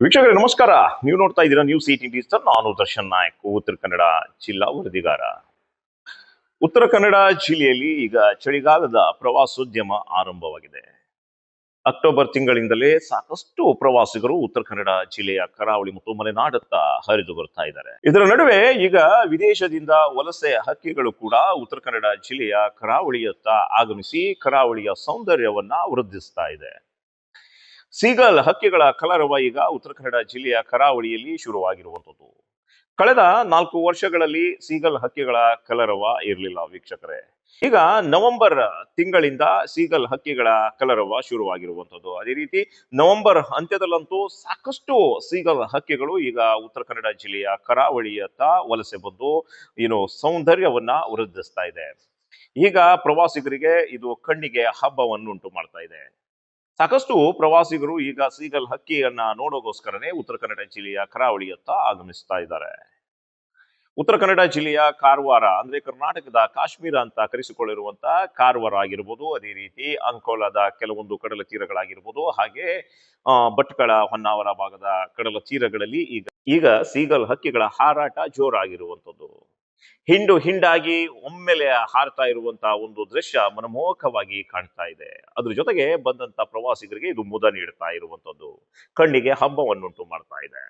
ವೀಕ್ಷಕರೇ ನಮಸ್ಕಾರ. ನೀವು ನೋಡ್ತಾ ಇದ್ದೀರಾ ನ್ಯೂಸ್ 18 ಡಿಜಿಟಲ್. ನಾನು ದರ್ಶನ್ ನಾಯಕ್, ಉತ್ತರ ಕನ್ನಡ ಜಿಲ್ಲಾ ವರದಿಗಾರ. ಉತ್ತರ ಕನ್ನಡ ಜಿಲ್ಲೆಯಲ್ಲಿ ಈಗ ಚಳಿಗಾಲದ ಪ್ರವಾಸೋದ್ಯಮ ಆರಂಭವಾಗಿದೆ. ಅಕ್ಟೋಬರ್ ತಿಂಗಳಿಂದಲೇ ಸಾಕಷ್ಟು ಪ್ರವಾಸಿಗರು ಉತ್ತರ ಕನ್ನಡ ಜಿಲ್ಲೆಯ ಕರಾವಳಿ ಮತ್ತು ಮಲೆನಾಡತ್ತ ಹರಿದು ಬರ್ತಾ ಇದ್ದಾರೆ. ಇದರ ನಡುವೆ ಈಗ ವಿದೇಶದಿಂದ ವಲಸೆ ಹಕ್ಕಿಗಳು ಕೂಡ ಉತ್ತರ ಕನ್ನಡ ಜಿಲ್ಲೆಯ ಕರಾವಳಿಯತ್ತ ಆಗಮಿಸಿ ಕರಾವಳಿಯ ಸೌಂದರ್ಯವನ್ನ ವೃದ್ಧಿಸ್ತಾ ಇದೆ. ಸೀಗಲ್ ಹಕ್ಕಿಗಳ ಕಲರವ ಈಗ ಉತ್ತರ ಕನ್ನಡ ಜಿಲ್ಲೆಯ ಕರಾವಳಿಯಲ್ಲಿ ಶುರುವಾಗಿರುವಂಥದ್ದು. ಕಳೆದ 4 ವರ್ಷಗಳಲ್ಲಿ ಸೀಗಲ್ ಹಕ್ಕಿಗಳ ಕಲರವ ಇರಲಿಲ್ಲ ವೀಕ್ಷಕರೇ. ಈಗ ನವೆಂಬರ್ ತಿಂಗಳಿಂದ ಸೀಗಲ್ ಹಕ್ಕಿಗಳ ಕಲರವ ಶುರುವಾಗಿರುವಂಥದ್ದು. ಅದೇ ರೀತಿ ನವೆಂಬರ್ ಅಂತ್ಯದಲ್ಲಂತೂ ಸಾಕಷ್ಟು ಸೀಗಲ್ ಹಕ್ಕಿಗಳು ಈಗ ಉತ್ತರ ಕನ್ನಡ ಜಿಲ್ಲೆಯ ಕರಾವಳಿಯತ್ತ ವಲಸೆ ಬಂದು ಸೌಂದರ್ಯವನ್ನ ವೃದ್ಧಿಸ್ತಾ ಇದೆ. ಈಗ ಪ್ರವಾಸಿಗರಿಗೆ ಇದು ಕಣ್ಣಿಗೆ ಹಬ್ಬವನ್ನುಂಟು ಮಾಡ್ತಾ ಇದೆ. ಸಾಕಷ್ಟು ಪ್ರವಾಸಿಗರು ಈಗ ಸೀಗಲ್ ಹಕ್ಕಿಯನ್ನ ನೋಡೋಗೋಸ್ಕರನೇ ಉತ್ತರ ಕನ್ನಡ ಜಿಲ್ಲೆಯ ಕರಾವಳಿಯತ್ತ ಆಗಮಿಸ್ತಾ ಇದ್ದಾರೆ. ಉತ್ತರ ಕನ್ನಡ ಜಿಲ್ಲೆಯ ಕಾರವಾರ ಅಂದ್ರೆ ಕರ್ನಾಟಕದ ಕಾಶ್ಮೀರ ಅಂತ ಕರೆಸಿಕೊಳ್ಳಿರುವಂತಹ ಕಾರವಾರ ಆಗಿರ್ಬೋದು, ಅದೇ ರೀತಿ ಅಂಕೋಲಾದ ಕೆಲವೊಂದು ಕಡಲ ತೀರಗಳಾಗಿರ್ಬೋದು, ಹಾಗೆ ಭಟ್ಕಳ ಹೊನ್ನಾವರ ಭಾಗದ ಕಡಲ ತೀರಗಳಲ್ಲಿ ಈಗ ಸೀಗಲ್ ಹಕ್ಕಿಗಳ ಹಾರಾಟ ಜೋರಾಗಿರುವಂಥದ್ದು. ಹಿಂಡು ಹಿಂಡಾಗಿ ಒಮ್ಮೆಲೆ ಹಾರ್ತಾ ಇರುವಂತಹ ಒಂದು ದೃಶ್ಯ ಮನಮೋಹಕವಾಗಿ ಕಾಣ್ತಾ ಇದೆ. ಅದ್ರ ಜೊತೆಗೆ ಬಂದಂತ ಪ್ರವಾಸಿಗರಿಗೆ ಇದು ಮುದ ನೀಡ್ತಾ ಇರುವಂತದ್ದು, ಕಣ್ಣಿಗೆ ಹಬ್ಬವನ್ನುಂಟು ಮಾಡ್ತಾ ಇದೆ.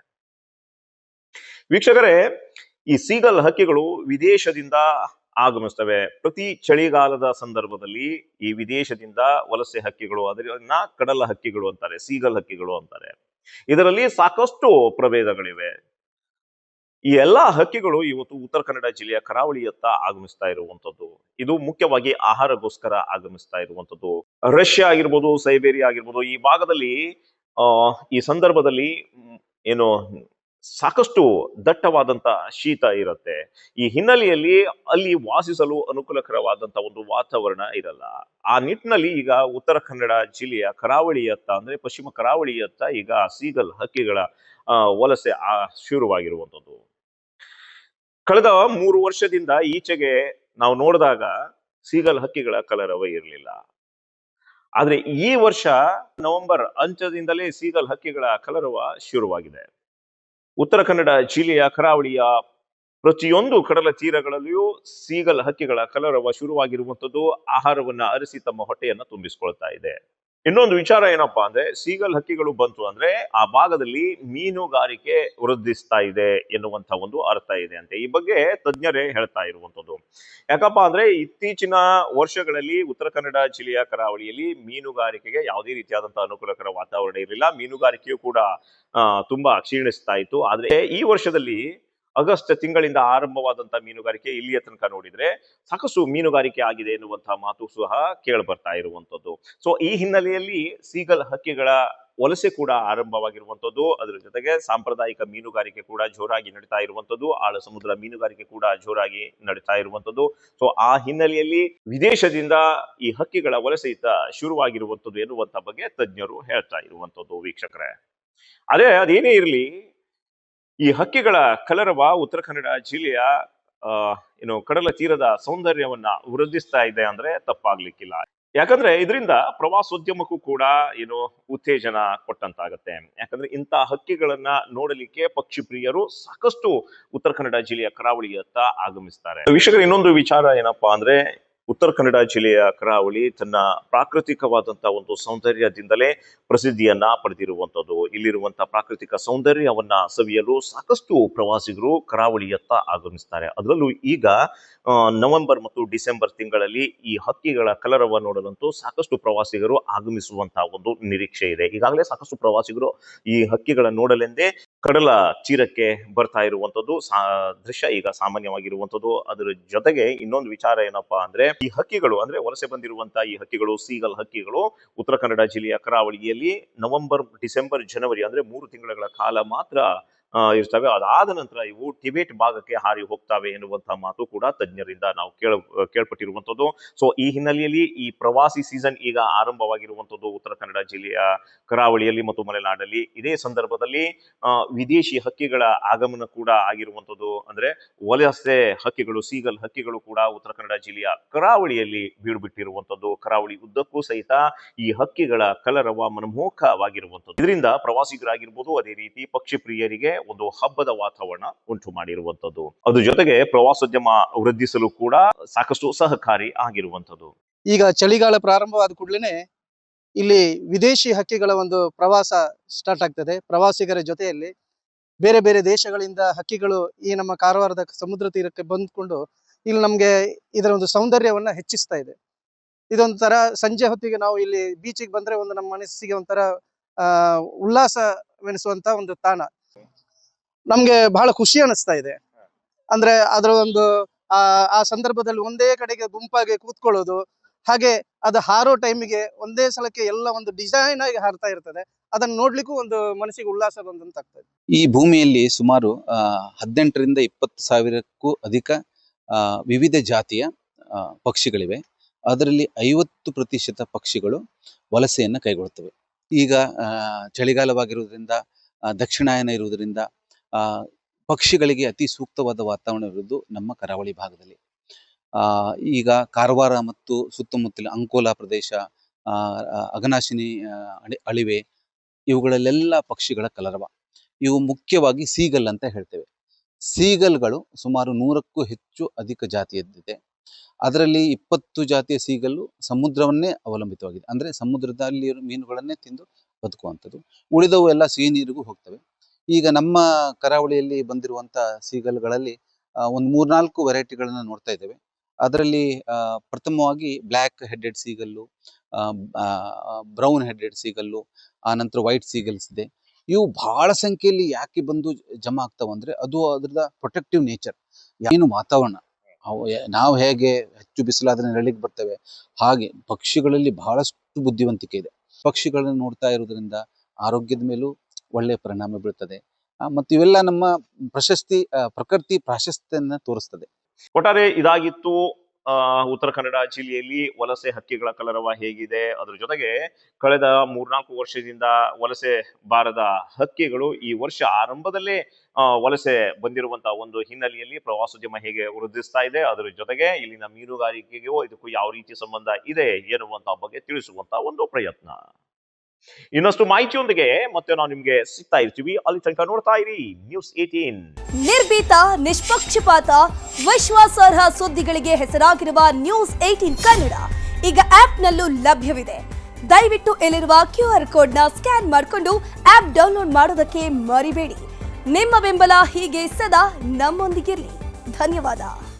ವೀಕ್ಷಕರೇ, ಈ ಸೀಗಲ್ ಹಕ್ಕಿಗಳು ವಿದೇಶದಿಂದ ಆಗಮಿಸ್ತವೆ. ಪ್ರತಿ ಚಳಿಗಾಲದ ಸಂದರ್ಭದಲ್ಲಿ ಈ ವಿದೇಶದಿಂದ ವಲಸೆ ಹಕ್ಕಿಗಳು, ಅದನ್ನ ಕಡಲ ಹಕ್ಕಿಗಳು ಅಂತಾರೆ, ಸೀಗಲ್ ಹಕ್ಕಿಗಳು ಅಂತಾರೆ. ಇದರಲ್ಲಿ ಸಾಕಷ್ಟು ಪ್ರಭೇದಗಳಿವೆ. ಈ ಎಲ್ಲಾ ಹಕ್ಕಿಗಳು ಇವತ್ತು ಉತ್ತರ ಕನ್ನಡ ಜಿಲ್ಲೆಯ ಕರಾವಳಿಯತ್ತ ಆಗಮಿಸ್ತಾ ಇರುವಂತದ್ದು. ಇದು ಮುಖ್ಯವಾಗಿ ಆಹಾರಗೋಸ್ಕರ ಆಗಮಿಸ್ತಾ ಇರುವಂತದ್ದು. ರಷ್ಯಾ ಆಗಿರ್ಬೋದು, ಸೈಬೇರಿಯಾ ಆಗಿರ್ಬೋದು, ಈ ಭಾಗದಲ್ಲಿ ಈ ಸಂದರ್ಭದಲ್ಲಿ ಏನು ಸಾಕಷ್ಟು ದಟ್ಟವಾದಂತ ಶೀತ ಇರುತ್ತೆ. ಈ ಹಿನ್ನೆಲೆಯಲ್ಲಿ ಅಲ್ಲಿ ವಾಸಿಸಲು ಅನುಕೂಲಕರವಾದಂತ ಒಂದು ವಾತಾವರಣ ಇರಲ್ಲ. ಆ ನಿಟ್ಟಿನಲ್ಲಿ ಈಗ ಉತ್ತರ ಕನ್ನಡ ಜಿಲ್ಲೆಯ ಕರಾವಳಿಯತ್ತ ಅಂದ್ರೆ ಪಶ್ಚಿಮ ಕರಾವಳಿಯತ್ತ ಈಗ ಸೀಗಲ್ ಹಕ್ಕಿಗಳ ವಲಸೆ ಶುರುವಾಗಿರುವಂತದ್ದು. ಕಳೆದ 3 ವರ್ಷದಿಂದ ಈಚೆಗೆ ನಾವು ನೋಡಿದಾಗ ಸೀಗಲ್ ಹಕ್ಕಿಗಳ ಕಲರವ ಇರಲಿಲ್ಲ. ಆದ್ರೆ ಈ ವರ್ಷ ನವೆಂಬರ್ ಅಂತ್ಯದಿಂದಲೇ ಸೀಗಲ್ ಹಕ್ಕಿಗಳ ಕಲರವ ಶುರುವಾಗಿದೆ. ಉತ್ತರ ಕನ್ನಡ ಜಿಲ್ಲೆಯ ಕರಾವಳಿಯ ಪ್ರತಿಯೊಂದು ಕಡಲ ತೀರಗಳಲ್ಲಿಯೂ ಸೀಗಲ್ ಹಕ್ಕಿಗಳ ಕಲರವ ಶುರುವಾಗಿರುವಂತದ್ದು ಆಹಾರವನ್ನ ಅರಸಿ ತಮ್ಮ ಹೊಟ್ಟೆಯನ್ನ ತುಂಬಿಸ್ಕೊಳ್ತಾ ಇದೆ. ಇನ್ನೊಂದು ವಿಚಾರ ಏನಪ್ಪಾ ಅಂದ್ರೆ, ಸೀಗಲ್ ಹಕ್ಕಿಗಳು ಬಂತು ಅಂದ್ರೆ ಆ ಭಾಗದಲ್ಲಿ ಮೀನುಗಾರಿಕೆ ವೃದ್ಧಿಸ್ತಾ ಇದೆ ಎನ್ನುವಂತ ಒಂದು ಅರ್ಥ ಇದೆ ಅಂತೆ. ಈ ಬಗ್ಗೆ ತಜ್ಞರೇ ಹೇಳ್ತಾ ಇರುವಂತದ್ದು. ಯಾಕಪ್ಪ ಅಂದ್ರೆ ಇತ್ತೀಚಿನ ವರ್ಷಗಳಲ್ಲಿ ಉತ್ತರ ಕನ್ನಡ ಜಿಲ್ಲೆಯ ಕರಾವಳಿಯಲ್ಲಿ ಮೀನುಗಾರಿಕೆಗೆ ಯಾವುದೇ ರೀತಿಯಾದಂತಹ ಅನುಕೂಲಕರ ವಾತಾವರಣ ಇರಲಿಲ್ಲ. ಮೀನುಗಾರಿಕೆಯು ಕೂಡ ತುಂಬಾ ಕ್ಷೀಣಿಸ್ತಾ ಇತ್ತು. ಆದ್ರೆ ಈ ವರ್ಷದಲ್ಲಿ ಆಗಸ್ಟ್ ತಿಂಗಳಿಂದ ಆರಂಭವಾದಂತಹ ಮೀನುಗಾರಿಕೆ ಇಲ್ಲಿಯ ತನಕ ನೋಡಿದ್ರೆ ಸಾಕಷ್ಟು ಮೀನುಗಾರಿಕೆ ಆಗಿದೆ ಎನ್ನುವಂತಹ ಮಾತು ಸಹ ಕೇಳಿ ಬರ್ತಾ ಇರುವಂತದ್ದು. ಸೊ ಈ ಹಿನ್ನೆಲೆಯಲ್ಲಿ ಸೀಗಲ್ ಹಕ್ಕಿಗಳ ವಲಸೆ ಕೂಡ ಆರಂಭವಾಗಿರುವಂತದ್ದು. ಅದರ ಜೊತೆಗೆ ಸಾಂಪ್ರದಾಯಿಕ ಮೀನುಗಾರಿಕೆ ಕೂಡ ಜೋರಾಗಿ ನಡೀತಾ ಇರುವಂತದ್ದು. ಆಳ ಸಮುದ್ರ ಮೀನುಗಾರಿಕೆ ಕೂಡ ಜೋರಾಗಿ ನಡೀತಾ ಇರುವಂತದ್ದು. ಸೊ ಆ ಹಿನ್ನೆಲೆಯಲ್ಲಿ ವಿದೇಶದಿಂದ ಈ ಹಕ್ಕಿಗಳ ವಲಸೆ ಶುರುವಾಗಿರುವಂತದ್ದು ಎನ್ನುವಂತ ಬಗ್ಗೆ ತಜ್ಞರು ಹೇಳ್ತಾ ಇರುವಂತದ್ದು ವೀಕ್ಷಕರೇ. ಅದೇನೇ ಇರಲಿ, ಈ ಹಕ್ಕಿಗಳ ಕಲರವ ಉತ್ತರ ಕನ್ನಡ ಜಿಲ್ಲೆಯ ಕಡಲ ತೀರದ ಸೌಂದರ್ಯವನ್ನ ವೃದ್ಧಿಸ್ತಾ ಇದೆ ಅಂದ್ರೆ ತಪ್ಪಾಗ್ಲಿಕ್ಕಿಲ್ಲ. ಯಾಕಂದ್ರೆ ಇದರಿಂದ ಪ್ರವಾಸೋದ್ಯಮಕ್ಕೂ ಕೂಡ ಉತ್ತೇಜನ ಕೊಟ್ಟಂತಾಗತ್ತೆ. ಯಾಕಂದ್ರೆ ಇಂಥ ಹಕ್ಕಿಗಳನ್ನ ನೋಡಲಿಕ್ಕೆ ಪಕ್ಷಿ ಪ್ರಿಯರು ಸಾಕಷ್ಟು ಉತ್ತರ ಕನ್ನಡ ಜಿಲ್ಲೆಯ ಕರಾವಳಿಯತ್ತ ಆಗಮಿಸ್ತಾರೆ. ವೀಕ್ಷಕರ, ಇನ್ನೊಂದು ವಿಚಾರ ಏನಪ್ಪಾ ಅಂದ್ರೆ, ಉತ್ತರ ಕನ್ನಡ ಜಿಲ್ಲೆಯ ಕರಾವಳಿ ತನ್ನ ಪ್ರಾಕೃತಿಕವಾದಂತಹ ಒಂದು ಸೌಂದರ್ಯದಿಂದಲೇ ಪ್ರಸಿದ್ಧಿಯನ್ನ ಪಡೆದಿರುವಂತದ್ದು. ಇಲ್ಲಿರುವಂತಹ ಪ್ರಾಕೃತಿಕ ಸೌಂದರ್ಯವನ್ನ ಸವಿಯಲು ಸಾಕಷ್ಟು ಪ್ರವಾಸಿಗರು ಕರಾವಳಿಯತ್ತ ಆಗಮಿಸ್ತಾರೆ. ಅದರಲ್ಲೂ ಈಗ ನವೆಂಬರ್ ಮತ್ತು ಡಿಸೆಂಬರ್ ತಿಂಗಳಲ್ಲಿ ಈ ಹಕ್ಕಿಗಳ ಕಲರವ ನೋಡಲಂತೂ ಸಾಕಷ್ಟು ಪ್ರವಾಸಿಗರು ಆಗಮಿಸುವಂತಹ ಒಂದು ನಿರೀಕ್ಷೆ ಇದೆ. ಈಗಾಗಲೇ ಸಾಕಷ್ಟು ಪ್ರವಾಸಿಗರು ಈ ಹಕ್ಕಿಗಳ ನೋಡಲೆಂದೇ ಕಡಲ ತೀರಕ್ಕೆ ಬರ್ತಾ ಇರುವಂತದ್ದು ದೃಶ್ಯ ಈಗ ಸಾಮಾನ್ಯವಾಗಿರುವಂತದ್ದು. ಅದರ ಜೊತೆಗೆ ಇನ್ನೊಂದು ವಿಚಾರ ಏನಪ್ಪಾ ಅಂದ್ರೆ, ಈ ಹಕ್ಕಿಗಳು ಅಂದ್ರೆ ವಲಸೆ ಬಂದಿರುವಂತಹ ಈ ಹಕ್ಕಿಗಳು, ಸೀಗಲ್ ಹಕ್ಕಿಗಳು ಉತ್ತರ ಕನ್ನಡ ಜಿಲ್ಲೆಯ ಕರಾವಳಿಯಲ್ಲಿ ನವೆಂಬರ್, ಡಿಸೆಂಬರ್, ಜನವರಿ ಅಂದ್ರೆ 3 ತಿಂಗಳ ಕಾಲ ಮಾತ್ರ ಇರ್ತವೆ. ಅದಾದ ನಂತರ ಇವು ಟಿಬೆಟ್ ಭಾಗಕ್ಕೆ ಹಾರಿ ಹೋಗ್ತವೆ ಎನ್ನುವಂತಹ ಮಾತು ಕೂಡ ತಜ್ಞರಿಂದ ನಾವು ಕೇಳ್ಪಟ್ಟಿರುವಂತದ್ದು. ಸೊ ಈ ಹಿನ್ನೆಲೆಯಲ್ಲಿ ಈ ಪ್ರವಾಸಿ ಸೀಸನ್ ಈಗ ಆರಂಭವಾಗಿರುವಂತದ್ದು ಉತ್ತರ ಕನ್ನಡ ಜಿಲ್ಲೆಯ ಕರಾವಳಿಯಲ್ಲಿ ಮತ್ತು ಮಲೆನಾಡಲ್ಲಿ. ಇದೇ ಸಂದರ್ಭದಲ್ಲಿ ವಿದೇಶಿ ಹಕ್ಕಿಗಳ ಆಗಮನ ಕೂಡ ಆಗಿರುವಂತದ್ದು. ಅಂದ್ರೆ ವಲಸೆ ಹಕ್ಕಿಗಳು, ಸೀಗಲ್ ಹಕ್ಕಿಗಳು ಕೂಡ ಉತ್ತರ ಕನ್ನಡ ಜಿಲ್ಲೆಯ ಕರಾವಳಿಯಲ್ಲಿ ಬೀಡು ಬಿಟ್ಟಿರುವಂತದ್ದು. ಕರಾವಳಿ ಉದ್ದಕ್ಕೂ ಸಹಿತ ಈ ಹಕ್ಕಿಗಳ ಕಲರವ ಮನಮೋಹಕವಾಗಿರುವಂತದ್ದು. ಇದರಿಂದ ಪ್ರವಾಸಿಗರಾಗಿರ್ಬೋದು, ಅದೇ ರೀತಿ ಪಕ್ಷಿ ಪ್ರಿಯರಿಗೆ ಒಂದು ಹಬ್ಬದ ವಾತಾವರಣ ಉಂಟು ಮಾಡಿರುವಂತದ್ದು. ಅದ್ರ ಜೊತೆಗೆ ಪ್ರವಾಸೋದ್ಯಮ ವೃದ್ಧಿಸಲು ಕೂಡ ಸಾಕಷ್ಟು ಸಹಕಾರಿ ಆಗಿರುವಂತದ್ದು. ಈಗ ಚಳಿಗಾಲ ಪ್ರಾರಂಭವಾದ ಕೂಡಲೇ ಇಲ್ಲಿ ವಿದೇಶಿ ಹಕ್ಕಿಗಳ ಒಂದು ಪ್ರವಾಸ ಸ್ಟಾರ್ಟ್ ಆಗ್ತದೆ. ಪ್ರವಾಸಿಗರ ಜೊತೆಯಲ್ಲಿ ಬೇರೆ ಬೇರೆ ದೇಶಗಳಿಂದ ಹಕ್ಕಿಗಳು ಈ ನಮ್ಮ ಕಾರವಾರದ ಸಮುದ್ರ ತೀರಕ್ಕೆ ಬಂದ್ಕೊಂಡು ಇಲ್ಲಿ ನಮ್ಗೆ ಇದರ ಒಂದು ಸೌಂದರ್ಯವನ್ನ ಹೆಚ್ಚಿಸ್ತಾ ಇದೆ. ಇದೊಂಥರ ಸಂಜೆ ಹೊತ್ತಿಗೆ ನಾವು ಇಲ್ಲಿ ಬೀಚಿಗೆ ಬಂದ್ರೆ ಒಂದು ನಮ್ಮ ಮನಸ್ಸಿಗೆ ಒಂಥರ ಉಲ್ಲಾಸವೆನಿಸುವಂತ ಒಂದು ತಾಣ. ನಮ್ಗೆ ಬಹಳ ಖುಷಿ ಅನಿಸ್ತಾ ಇದೆ. ಅಂದ್ರೆ ಅದರ ಒಂದು ಆ ಸಂದರ್ಭದಲ್ಲಿ ಒಂದೇ ಕಡೆಗೆ ಗುಂಪಾಗಿ ಕೂತ್ಕೊಳ್ಳೋದು, ಹಾಗೆ ಅದು ಹಾರೋ ಟೈಮಿಗೆ ಒಂದೇ ಸಲಕ್ಕೆ ಎಲ್ಲ ಒಂದು ಡಿಸೈನ್ ಆಗಿ ಹಾರ್ತಾ ಇರ್ತದೆ. ಅದನ್ನ ನೋಡ್ಲಿಕ್ಕೂ ಒಂದು ಮನಸ್ಸಿಗೆ ಉಲ್ಲಾಸ ಬಂದಂತಾಗ್ತದೆ. ಈ ಭೂಮಿಯಲ್ಲಿ ಸುಮಾರು 18 ರಿಂದ 20 ಸಾವಿರಕ್ಕೂ ಅಧಿಕ ವಿವಿಧ ಜಾತಿಯ ಪಕ್ಷಿಗಳಿವೆ. ಅದರಲ್ಲಿ 50% ಪಕ್ಷಿಗಳು ವಲಸೆಯನ್ನು ಕೈಗೊಳ್ಳುತ್ತವೆ. ಈಗ ಚಳಿಗಾಲವಾಗಿರುವುದರಿಂದ, ದಕ್ಷಿಣಾಯನ ಇರುವುದರಿಂದ ಪಕ್ಷಿಗಳಿಗೆ ಅತಿ ಸೂಕ್ತವಾದ ವಾತಾವರಣ ಇರುವುದು ನಮ್ಮ ಕರಾವಳಿ ಭಾಗದಲ್ಲಿ. ಈಗ ಕಾರವಾರ ಮತ್ತು ಸುತ್ತಮುತ್ತಲ ಅಂಕೋಲಾ ಪ್ರದೇಶ, ಅಘನಾಶಿನಿ ಅಳಿವೆ, ಇವುಗಳಲ್ಲೆಲ್ಲ ಪಕ್ಷಿಗಳ ಕಲರವ. ಇವು ಮುಖ್ಯವಾಗಿ ಸೀಗಲ್ ಅಂತ ಹೇಳ್ತೇವೆ. ಸೀಗಲ್ಗಳು ಸುಮಾರು 100ಕ್ಕೂ ಹೆಚ್ಚು ಅಧಿಕ ಜಾತಿಯದ್ದಿದೆ. ಅದರಲ್ಲಿ 20 ಜಾತಿಯ ಸೀಗಲ್ಲು ಸಮುದ್ರವನ್ನೇ ಅವಲಂಬಿತವಾಗಿದೆ. ಅಂದರೆ ಸಮುದ್ರದಲ್ಲಿ ಮೀನುಗಳನ್ನೇ ತಿಂದು ಬದುಕುವಂಥದ್ದು. ಉಳಿದವು ಎಲ್ಲ ಸಿಹಿ ನೀರಿಗೂ ಹೋಗ್ತವೆ. ಈಗ ನಮ್ಮ ಕರಾವಳಿಯಲ್ಲಿ ಬಂದಿರುವಂಥ ಸೀಗಲ್ಗಳಲ್ಲಿ ಒಂದು 3-4 ವೆರೈಟಿಗಳನ್ನು ನೋಡ್ತಾ ಇದ್ದೇವೆ. ಅದರಲ್ಲಿ ಪ್ರಥಮವಾಗಿ ಬ್ಲ್ಯಾಕ್ ಹೆಡೆಡ್ ಸೀಗಲ್ಲು, ಬ್ರೌನ್ ಹೆಡೆಡ್ ಸೀಗಲ್ಲು, ಆನಂತರ ವೈಟ್ ಸೀಗಲ್ಸ್ ಇದೆ. ಇವು ಬಹಳ ಸಂಖ್ಯೆಯಲ್ಲಿ ಯಾಕೆ ಬಂದು ಜಮಾ ಆಗ್ತಾವೆ ಅಂದರೆ ಅದು ಅದರದ ಪ್ರೊಟೆಕ್ಟಿವ್ ನೇಚರ್. ಏನು ವಾತಾವರಣ, ನಾವು ಹೇಗೆ ಹೆಚ್ಚು ಬಿಸಿಲಾದ್ರೆ ನೆರಳಿಗೆ ಬರ್ತೇವೆ, ಹಾಗೆ ಪಕ್ಷಿಗಳಲ್ಲಿ ಬಹಳಷ್ಟು ಬುದ್ಧಿವಂತಿಕೆ ಇದೆ. ಪಕ್ಷಿಗಳನ್ನು ನೋಡ್ತಾ ಇರೋದ್ರಿಂದ ಆರೋಗ್ಯದ ಮೇಲೂ ಒಳ್ಳೆಯ ಪರಿಣಾಮ ಬೀಳ್ತದೆ. ಮತ್ತು ಇವೆಲ್ಲ ನಮ್ಮ ಪ್ರಕೃತಿ ಪ್ರಾಶಸ್ತ್ಯವನ್ನು ತೋರಿಸ್ತದೆ. ಒಟ್ಟಾರೆ ಇದಾಗಿತ್ತು ಉತ್ತರ ಕನ್ನಡ ಜಿಲ್ಲೆಯಲ್ಲಿ ವಲಸೆ ಹಕ್ಕಿಗಳ ಕಲರವ ಹೇಗಿದೆ. ಅದ್ರ ಜೊತೆಗೆ ಕಳೆದ 3-4 ವರ್ಷದಿಂದ ವಲಸೆ ಬಾರದ ಹಕ್ಕಿಗಳು ಈ ವರ್ಷ ಆರಂಭದಲ್ಲೇ ವಲಸೆ ಬಂದಿರುವಂತಹ ಒಂದು ಹಿನ್ನೆಲೆಯಲ್ಲಿ ಪ್ರವಾಸೋದ್ಯಮ ಹೇಗೆ ವೃದ್ಧಿಸ್ತಾ ಇದೆ, ಅದರ ಜೊತೆಗೆ ಇಲ್ಲಿನ ಮೀನುಗಾರಿಕೆಗೂ ಇದಕ್ಕೂ ಯಾವ ರೀತಿ ಸಂಬಂಧ ಇದೆ ಎನ್ನುವಂತಹ ಬಗ್ಗೆ ತಿಳಿಸುವಂತಹ ಒಂದು ಪ್ರಯತ್ನ. ಇನ್ನಷ್ಟು ಮಾಹಿತಿಯೊಂದಿಗೆ ಮತ್ತೆ ನಾವು ನಿಮ್ಗೆ ಸಿಗ್ತಾ ಇರ್ತೀವಿ. ಅಲ್ಲಿ ತನಕ ನೋಡ್ತಾ ಇರಿ ನ್ಯೂಸ್ 18. ನಿರ್ಭೀತ, ನಿಷ್ಪಕ್ಷಪಾತ, ವಿಶ್ವಾಸಾರ್ಹ ಸುದ್ದಿಗಳಿಗೆ ಹೆಸರಾಗಿರುವ ನ್ಯೂಸ್ 18 ಕನ್ನಡ ಈಗ ಆಪ್ನಲ್ಲೂ ಲಭ್ಯವಿದೆ. ದಯವಿಟ್ಟು ಇಲ್ಲಿರುವ QR ಕೋಡ್ನ ಸ್ಕ್ಯಾನ್ ಮಾಡಿಕೊಂಡು ಆಪ್ ಡೌನ್ಲೋಡ್ ಮಾಡೋದಕ್ಕೆ ಮರಿಬೇಡಿ. ನಿಮ್ಮ ಬೆಂಬಲ ಹೀಗೆ ಸದಾ ನಮ್ಮೊಂದಿಗಿರಲಿ. ಧನ್ಯವಾದ.